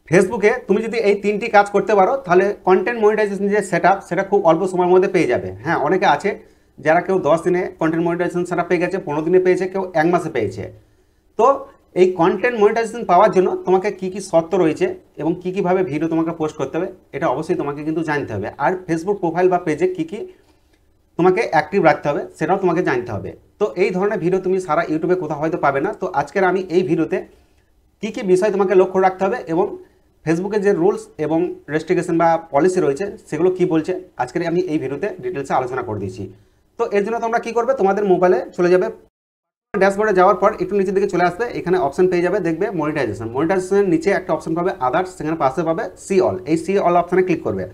ফেসবুকে তুমি যদি এই 3টি কাজ করতে পারো তাহলে কন্টেন্ট মনিটাইজেশন যে সেটআপ সেটা খুব অল্প সময়ের মধ্যে পেয়ে যাবে। হ্যাঁ, অনেকে আছে যারা কেউ 10 দিনে কন্টেন্ট মনিটাইজেশন সেটআপ পেয়ে গেছে, 15 দিনে পেয়েছে, কেউ 1 মাসে পেয়েছে। তো এই কন্টেন্ট মনিটাইজেশন পাওয়ার জন্য তোমাকে কি কি শর্ত রয়েছে এবং কি কিভাবে ভিডিও তোমাকে পোস্ট করতে হবে এটা অবশ্যই তোমাকে কিন্তু জানতে হবে। আর ফেসবুক প্রোফাইল বা পেজে কি কি তোমাকে অ্যাক্টিভ রাখতে হবে সেটাও তোমাকে জানতে হবে। তো এই ধরনের ভিডিও তুমি সারা ইউটিউবে কোথাও হয়তো পাবে না। তো আজকের আমি এই ভিডিওতে কী কী বিষয় তোমাকে লক্ষ্য রাখতে হবে এবং ফেসবুকের যে রুলস এবং রেস্ট্রিকশন বা পলিসি রয়েছে সেগুলো কি বলছে আজকের আমি এই ভিডিওতে ডিটেলসে আলোচনা করে দিয়েছি। তো এর জন্য তোমরা কি করবে, তোমাদের মোবাইলে চলে যাবে, ড্যাশবোর্ডে যাওয়ার পর একটু নিচের দিকে চলে আসবে, এখানে অপশন পেয়ে যাবে, দেখবে মনিটাইজেশন। মনিটাইজেশনের নিচে একটা অপশন পাবে আদার্স, সেখানে পাশে পাবে সি অল। এই সি অল অপশানে ক্লিক করবে।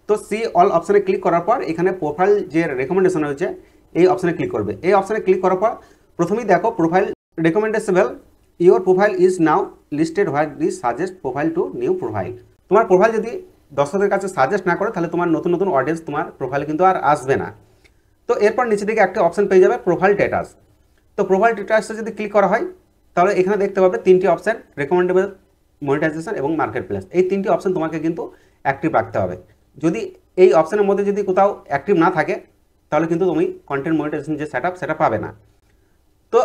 তো সি অল অপশানে ক্লিক করার পর এখানে প্রোফাইল যে রেকমেন্ডেশন হয়েছে এই অপশানে ক্লিক করবে। এই অপশানে ক্লিক করার পর প্রথমেই দেখো প্রোফাইল রেকমেন্ডেশনেবল, your profile is now listed what this suggest profile to new profile. তোমার প্রোফাইল যদি দর্শকদের কাছে সাজেস্ট না করে তাহলে তোমার নতুন নতুন অডিয়েন্স তোমার প্রোফাইলে কিন্তু আর আসবে না। তো এরপর নিচে দিকে একটা অপশন পেয়ে যাবে প্রোফাইল স্ট্যাটাস। তো প্রোফাইল স্ট্যাটাসে যদি ক্লিক করা হয় তাহলে এখানে দেখতে পাবে 3টি অপশন, রেকমেন্ডেবল, মনিটাইজেশন এবং মার্কেট প্লেস। এই 3টি অপশন তোমাকে কিন্তু অ্যাক্টিভ রাখতে হবে। যদি এই অপশনের মধ্যে যদি কোথাও অ্যাক্টিভ না থাকে তাহলে কিন্তু তুমি কন্টেন্ট মনিটাইজেশন যে সেটআপ সেটা পাবে না। তো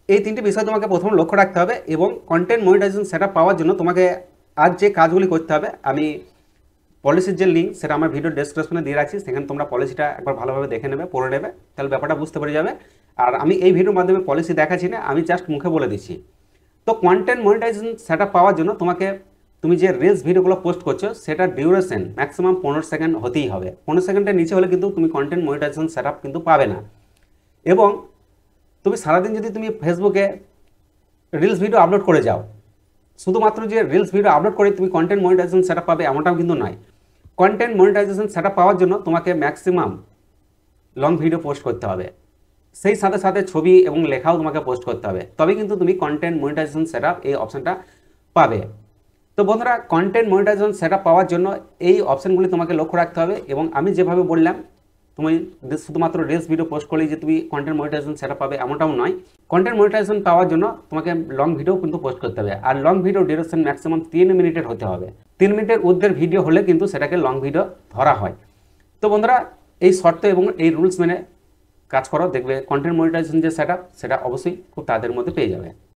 এই 3টি বিষয় তোমাকে প্রথম লক্ষ্য রাখতে হবে এবং কন্টেন্ট মনিটাইজেশন সেটআপ পাওয়ার জন্য তোমাকে আজ যে কাজগুলি করতে হবে, আমি পলিসির যে লিঙ্ক সেটা আমার ভিডিও ডেসক্রিপশনে দিয়ে রাখছি, সেখানে তোমরা পলিসিটা একবার ভালোভাবে দেখে নেবে, পড়ে নেবে, তাহলে ব্যাপারটা বুঝতে পেরে যাবে। আর আমি এই ভিডিওর মাধ্যমে পলিসি দেখাচ্ছি না, আমি জাস্ট মুখে বলে দিচ্ছি। তো কন্টেন্ট মনিটাইজেশন সেটআপ পাওয়ার জন্য তুমি যে রিলস ভিডিওগুলো পোস্ট করছো সেটার ডিউরেশন ম্যাক্সিমাম 15 সেকেন্ড হতেই হবে। 15 সেকেন্ডের নিচে হলে কিন্তু তুমি কন্টেন্ট মনিটাইজেশন সেটআপ কিন্তু পাবে না। এবং তুমি সারাদিন যদি তুমি ফেসবুকে রিলস ভিডিও আপলোড করে যাও, শুধুমাত্র যে রিলস ভিডিও আপলোড করে তুমি কন্টেন্ট মনিটাইজেশন সেটআপ পাবে এমনটাও কিন্তু নয়। কন্টেন্ট মনিটাইজেশন সেটআপ পাওয়ার জন্য তোমাকে ম্যাক্সিমাম লং ভিডিও পোস্ট করতে হবে, সেই সাথে সাথে ছবি এবং লেখাও তোমাকে পোস্ট করতে হবে, তবে কিন্তু তুমি কন্টেন্ট মনিটাইজেশন সেটআপ এই অপশনটা পাবে। তো বন্ধুরা, কন্টেন্ট মনিটাইজেশন সেটআপ পাওয়ার জন্য এই অপশনগুলি তোমাকে লক্ষ্য রাখতে হবে এবং আমি যেভাবে বললাম তুমি শুধুমাত্র রিলস ভিডিও পোস্ট করলেই যে তুমি কন্টেন্ট মনিটাইজেশন সেটআপ পাবে এমনটাও নয়। কন্টেন্ট মনিটাইজেশন পাওয়ার জন্য তোমাকে লং ভিডিও কিন্তু পোস্ট করতে হবে, আর লং ভিডিও ডিউরেশন ম্যাক্সিমাম 3 মিনিটের হতে হবে। 3 মিনিটের ঊর্ধ্বের ভিডিও হলে কিন্তু সেটাকে লং ভিডিও ধরা হয়। তো বন্ধুরা, এই শর্ত এবং এই রুলস মেনে কাজ করো, দেখবে কন্টেন্ট মনিটাইজেশন যে সেটআপ সেটা অবশ্যই খুব তাড়াতাড়ির মধ্যে পেয়ে যাবে।